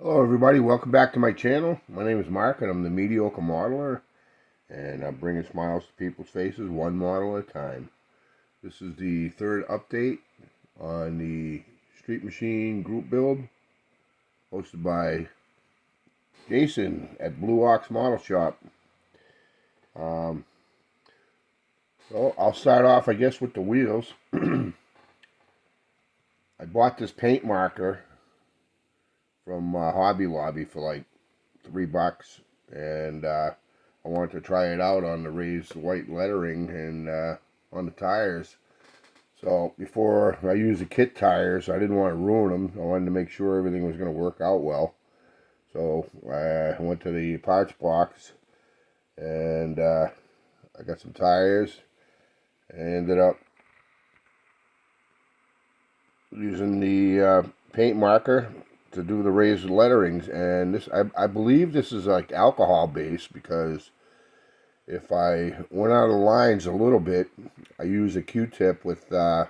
Hello everybody, welcome back to my channel. My name is Mark and I'm the Mediocre Modeler, and I'm bringing smiles to people's faces one model at a time. This is the third update on the Street Machine group build hosted by Jason at Blue Ox Model Shop. So I'll start off I guess with the wheels. I bought this paint marker from Hobby Lobby for like $3, and I wanted to try it out on the raised white lettering and on the tires. So before I used the kit tires, I didn't want to ruin them. I wanted to make sure everything was going to work out well. So I went to the parts box and I got some tires and ended up using the paint marker to do the raised letterings, and this I believe this is like alcohol based, because if I went out of the lines a little bit, I use a Q-tip with some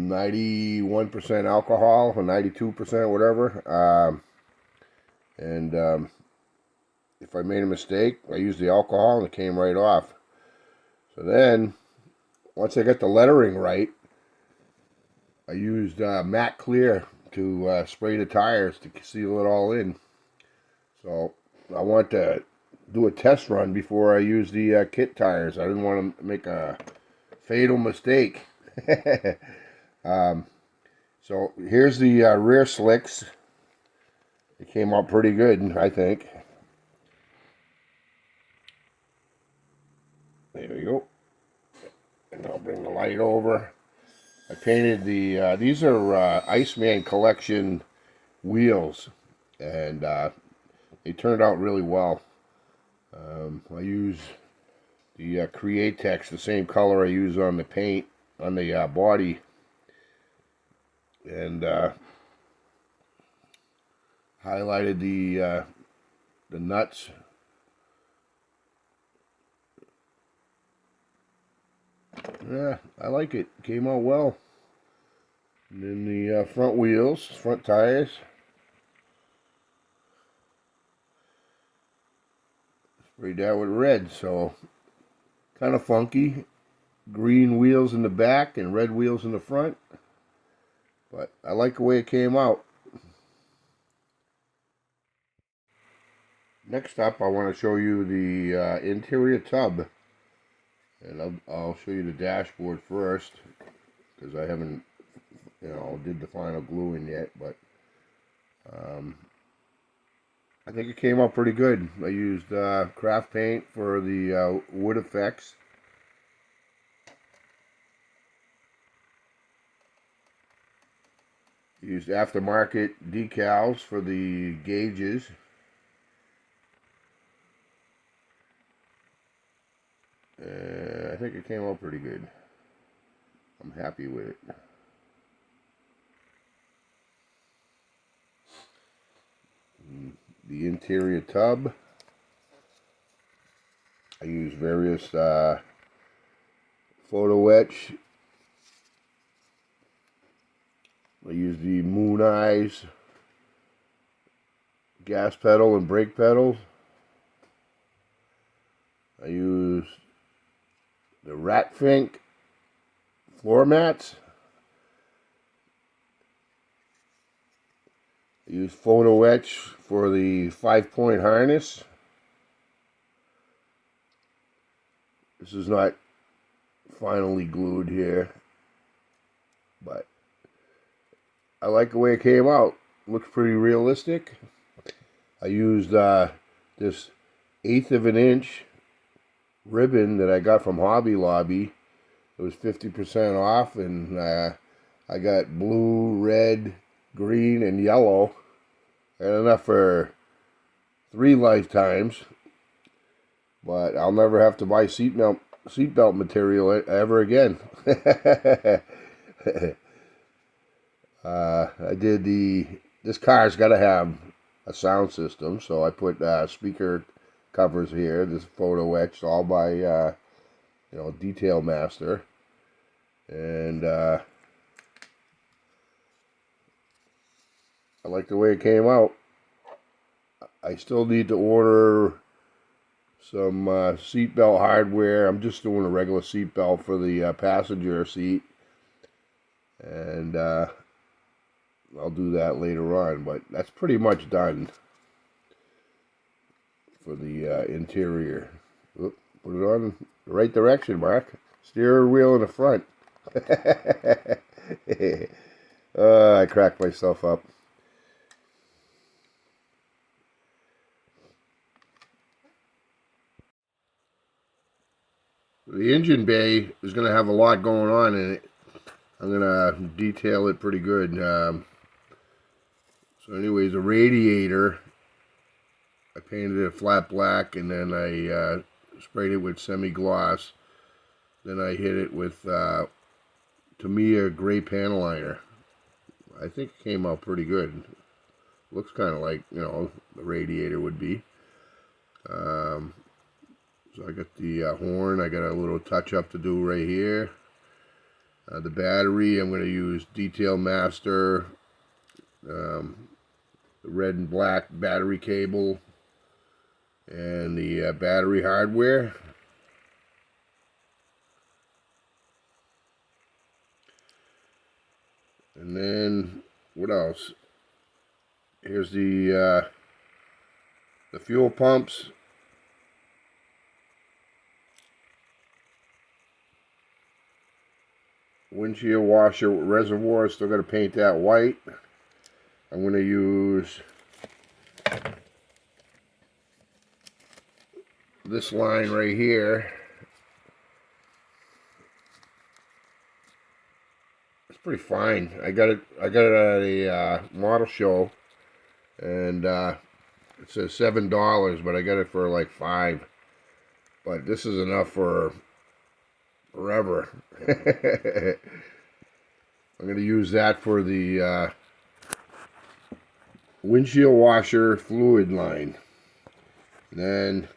91% alcohol or 92%, whatever, and if I made a mistake, I used the alcohol and it came right off. So then once I got the lettering right, I used matte clear to spray the tires to seal it all in. So I want to do a test run before I use the kit tires. I didn't want to make a fatal mistake. So here's the rear slicks. It came out pretty good, I think. There we go. And I'll bring the light over. I painted these are Iceman Collection wheels, and they turned out really well. I use the Createx, the same color I use on the paint, on the body, and highlighted the nuts. Yeah, I like it. Came out well. And then the front wheels, front tires. Sprayed that with red, so kind of funky. Green wheels in the back and red wheels in the front. But I like the way it came out. Next up, I want to show you the interior tub. And I'll show you the dashboard first, because I haven't, did the final gluing yet, but I think it came out pretty good. I used craft paint for the wood effects. Used aftermarket decals for the gauges. I think it came out pretty good. I'm happy with it. The interior tub, I use various photo etch. I use the moon eyes, gas pedal and brake pedals. I use the Rat Fink floor mats. I use photo etch for the 5-point harness. This is not finally glued here, but I like the way it came out. Looks pretty realistic. I used this 1/8 of an inch ribbon that I got from Hobby Lobby. It was 50% off, and I got blue, red, green, and yellow. I got enough for 3 lifetimes, but I'll never have to buy seatbelt material ever again. I did this car's got to have a sound system, so I put speaker covers here. This photo etched all by Detail Master, and I like the way it came out. I still need to order some seatbelt hardware. I'm just doing a regular seatbelt for the passenger seat, and I'll do that later on. But that's pretty much done for the interior. Oop, put it on the right direction, Mark. Steering wheel in the front. I cracked myself up. The engine bay is going to have a lot going on in it. I'm going to detail it pretty good. So anyways, a radiator, I painted it flat black, and then I sprayed it with semi-gloss. Then I hit it with Tamiya gray panel liner. I think it came out pretty good. Looks kind of like, you know, the radiator would be. So I got the horn. I got a little touch-up to do right here. The battery, I'm going to use Detail Master, the red and black battery cable, and the battery hardware. And then, what else? Here's the fuel pumps. Windshield washer reservoir, still got to paint that white. I'm going to use this line right here. It's pretty fine. I got it at a model show, and it says $7, but I got it for like $5. But this is enough for forever. I'm going to use that for the windshield washer fluid line. And then,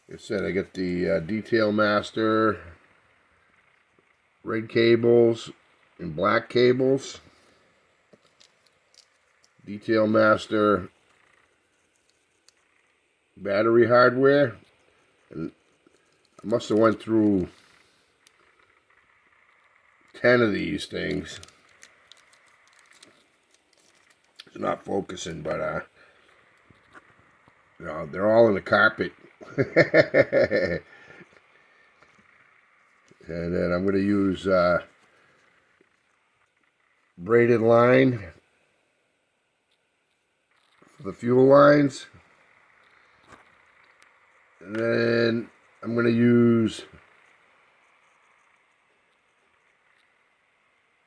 like I said, I got the Detail Master red cables and black cables. Detail Master battery hardware. And I must have went through 10 of these things. It's not focusing, but you know, they're all in the carpet. And then I'm going to use braided line for the fuel lines. And then I'm going to use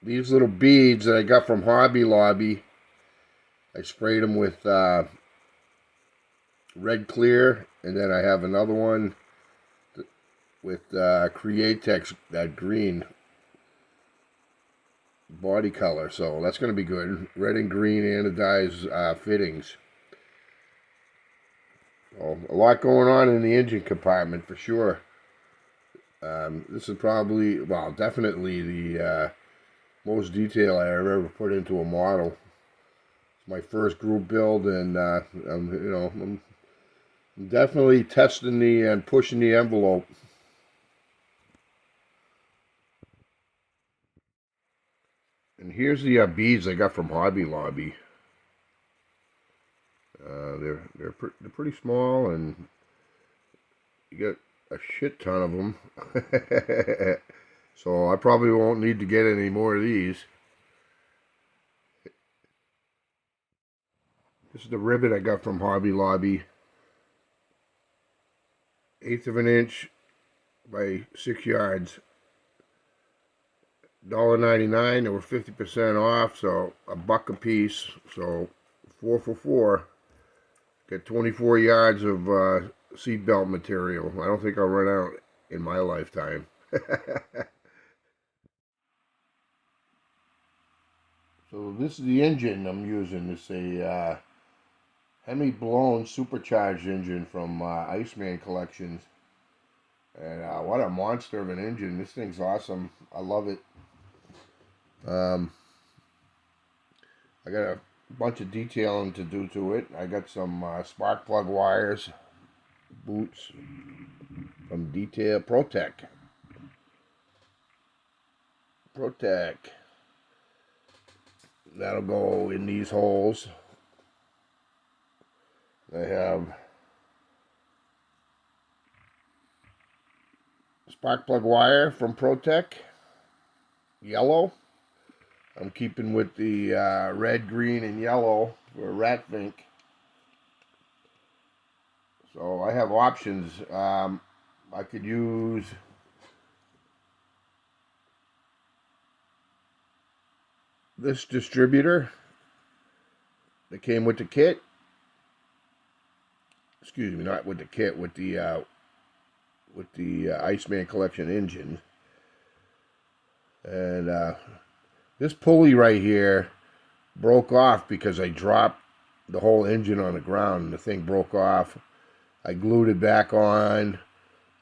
these little beads that I got from Hobby Lobby. I sprayed them with red clear, and then I have another one with Createx, that green body color. So that's going to be good. Red and green anodized fittings. So a lot going on in the engine compartment for sure. This is probably, well, definitely the most detail I ever put into a model. It's my first group build, and I'm definitely testing and pushing the envelope. And here's the beads I got from Hobby Lobby. They're pretty small, and you get a shit ton of them. So I probably won't need to get any more of these. This is the ribbon I got from Hobby Lobby. 1/8 of an inch by 6 yards. $1.99. They were 50% off, so $1 a piece. So 4 for $4. Get 24 yards of seatbelt material. I don't think I'll run out in my lifetime. So this is the engine I'm using. It's a Hemi blown supercharged engine from Iceman Collections. And what a monster of an engine. This thing's awesome. I love it. I got a bunch of detailing to do to it. I got some spark plug wires, boots from Detail Protec. That'll go in these holes. I have spark plug wire from Protec, yellow. I'm keeping with the red, green, and yellow for rat fink. So I have options. I could use this distributor that came with the kit. Excuse me, not with the kit, with the Iceman Collection engine. And this pulley right here broke off because I dropped the whole engine on the ground and the thing broke off. I glued it back on,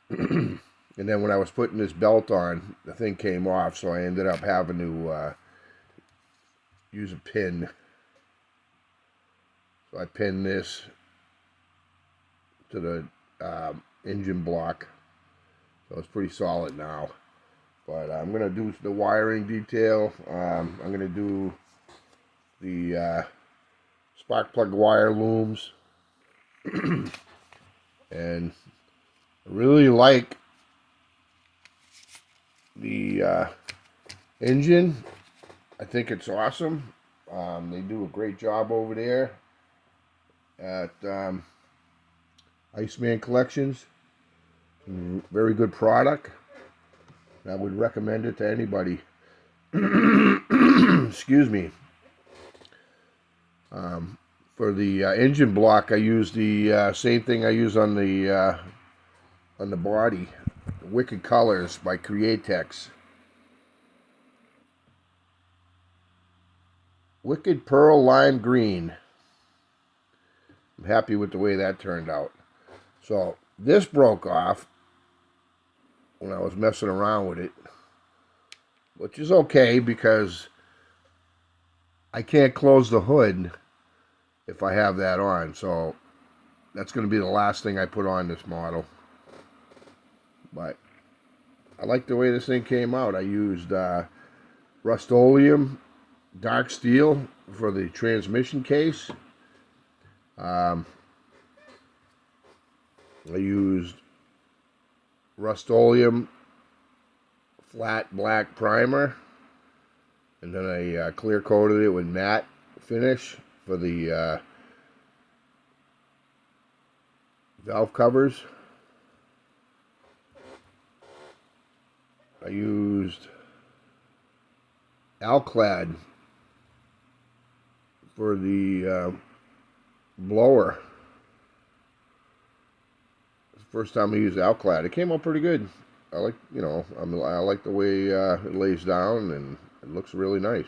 and then when I was putting this belt on, the thing came off, so I ended up having to use a pin. So I pinned this to the engine block, so it's pretty solid now. But I'm going to do the wiring detail. I'm going to do the spark plug wire looms. And I really like the engine. I think it's awesome. They do a great job over there at Iceman Collections. Very good product. I would recommend it to anybody. Excuse me. For the engine block, I use the same thing I use on the body. Wicked Colors by Createx. Wicked Pearl Lime Green. I'm happy with the way that turned out. So this broke off when I was messing around with it, which is okay because I can't close the hood if I have that on. So that's going to be the last thing I put on this model. But I like the way this thing came out. I used Rust-Oleum dark steel for the transmission case. I used Rust-Oleum flat black primer, and then I clear coated it with matte finish for the valve covers. I used Alclad for the blower. First time I used Alclad, it came out pretty good. I like, I like the way it lays down, and it looks really nice.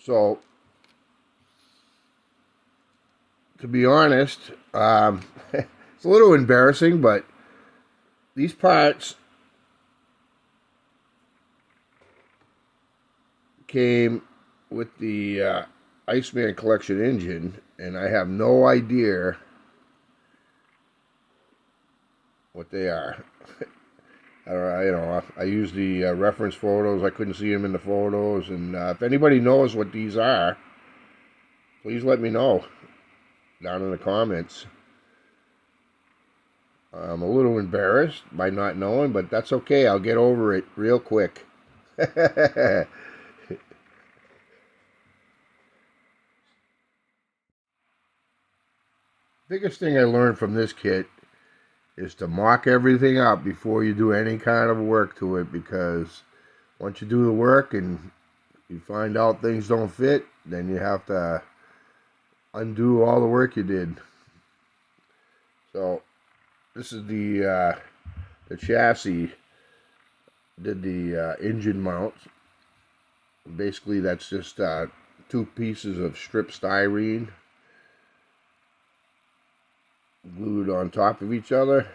So, to be honest, it's a little embarrassing, but these parts came with the Iceman Collection engine, and I have no idea what they are. I used the reference photos. I couldn't see them in the photos, and if anybody knows what these are, please let me know down in the comments. I'm a little embarrassed by not knowing, but that's okay. I'll get over it real quick. Biggest thing I learned from this kit is to mock everything up before you do any kind of work to it, because once you do the work and you find out things don't fit, then you have to undo all the work you did. So this is the chassis. Did the engine mount. Basically that's just 2 pieces of strip styrene. glued on top of each other.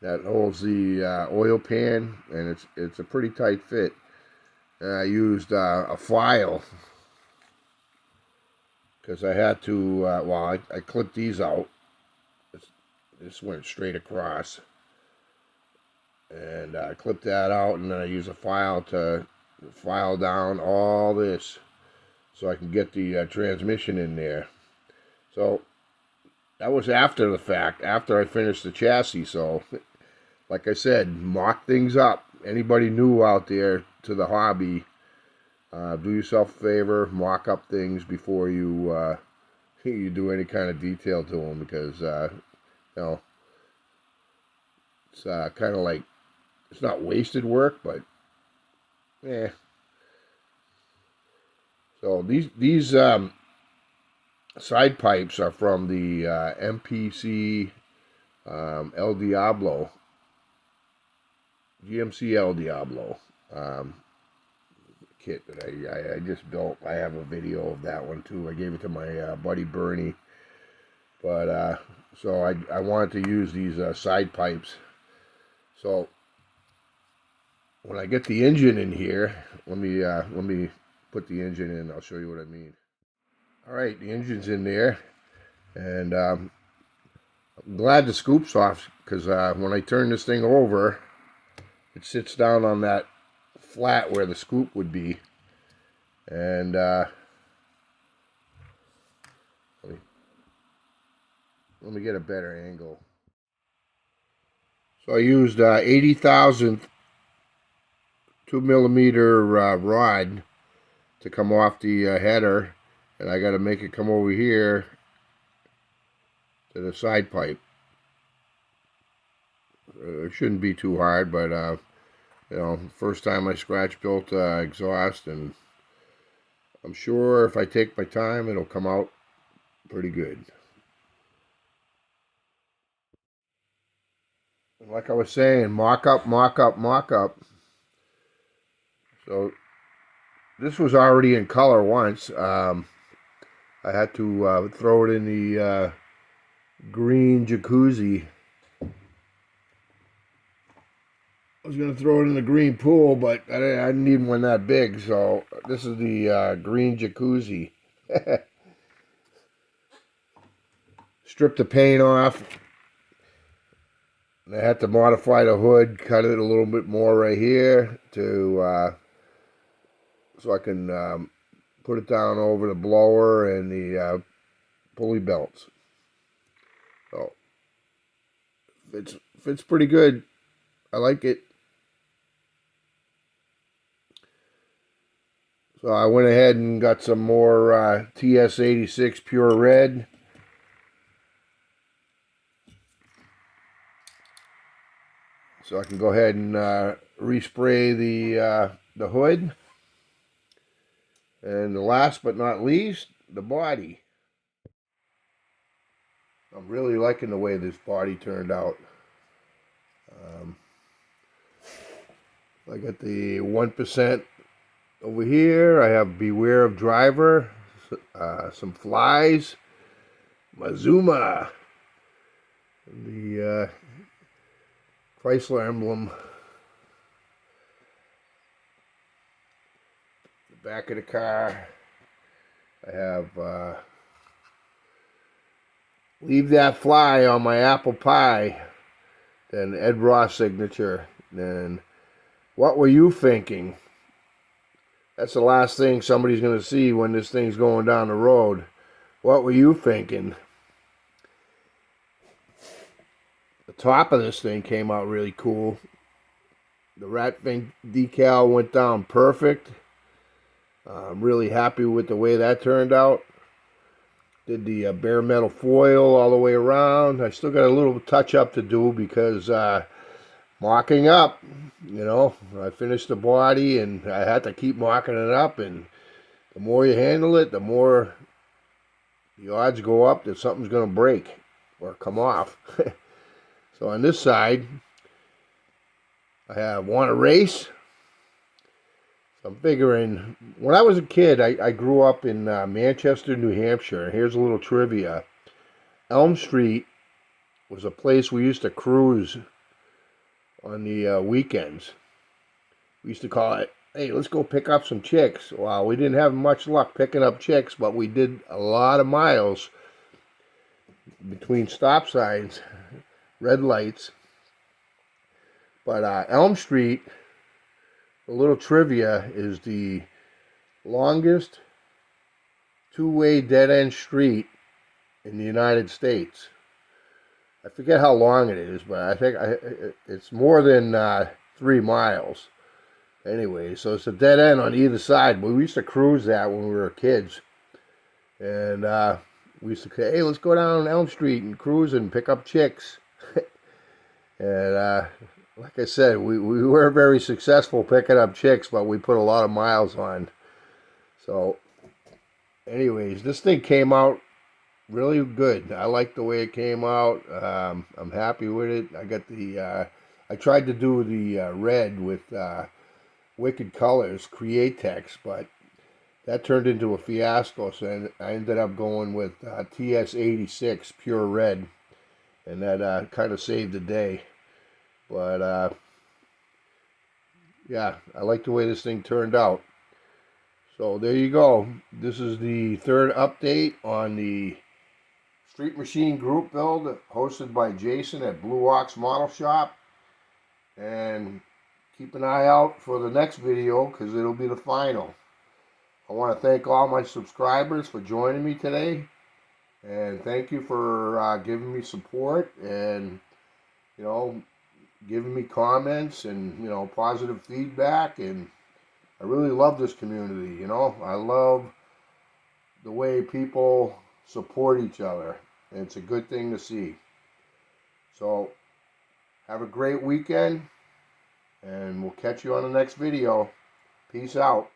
That holds the oil pan, and it's a pretty tight fit. And I used a file because I had to. I clipped these out. This went straight across, and I clipped that out, and then I used a file to file down all this so I can get the transmission in there. So that was after the fact, after I finished the chassis. So, like I said, mock things up. Anybody new out there to the hobby, do yourself a favor, mock up things before you you do any kind of detail to them, because you know, it's kind of like, it's not wasted work, but yeah. So these side pipes are from the MPC El Diablo, GMC El Diablo kit that I just built. I have a video of that one too. I gave it to my buddy Bernie. But so I wanted to use these side pipes. So when I get the engine in here, let me put the engine in. I'll show you what I mean. All right, the engine's in there, and I'm glad the scoop's off, because when I turn this thing over, it sits down on that flat where the scoop would be, and let me get a better angle. So I used 80,000 2mm rod to come off the header, and I got to make it come over here to the side pipe. It shouldn't be too hard, but you know, first time I scratch built exhaust, and I'm sure if I take my time, it'll come out pretty good. And like I was saying, mock up, mock up, mock up. So this was already in color once. I had to throw it in the green jacuzzi. I was going to throw it in the green pool, but I didn't need one that big, so this is the green jacuzzi. Strip the paint off. I had to modify the hood, cut it a little bit more right here to so I can put it down over the blower and the pulley belts. So fits pretty good. I like it. So I went ahead and got some more TS86 Pure Red. So I can go ahead and respray the hood. And the last but not least, the body. I'm really liking the way this body turned out. I got the 1% over here. I have Beware of Driver, some flies, Mazuma, the Chrysler emblem, the back of the car. I have Leave That Fly on my apple pie, then Ed Ross signature, then What Were You Thinking? That's the last thing somebody's going to see when this thing's going down the road. What were you thinking? The top of this thing came out really cool. The Rat Fink decal went down perfect. I'm really happy with the way that turned out. Did the bare metal foil all the way around. I still got a little touch up to do because mocking up, you know, I finished the body and I had to keep mocking it up, and the more you handle it, the more the odds go up that something's going to break or come off. So on this side, I have Want to Race. So I'm figuring, when I was a kid, I grew up in Manchester, New Hampshire. Here's a little trivia. Elm Street was a place we used to cruise on the weekends. We used to call it, hey, let's go pick up some chicks. Well, we didn't have much luck picking up chicks, but we did a lot of miles between stop signs, red lights. But Elm Street, a little trivia, is the longest two-way dead-end street in the United States. I forget how long it is, but I think it's more than 3 miles. Anyway, so it's a dead end on either side. But we used to cruise that when we were kids. And we used to say, hey, let's go down Elm Street and cruise and pick up chicks. And like I said, we were very successful picking up chicks, but we put a lot of miles on. So, anyways, this thing came out really good. I like the way it came out. I'm happy with it. I got the, I tried to do the red with Wicked Colors, Createx, but that turned into a fiasco, so I ended up going with TS86 Pure Red, and that kind of saved the day. But yeah, I like the way this thing turned out. So there you go. This is the third update on the Street Machine group build hosted by Jason at Blue Ox Model Shop. And keep an eye out for the next video because it'll be the final. I want to thank all my subscribers for joining me today. And thank you for giving me support and, you know, giving me comments and, you know, positive feedback. And I really love this community, you know. I love the way people support each other. And it's a good thing to see. So, have a great weekend. And we'll catch you on the next video. Peace out.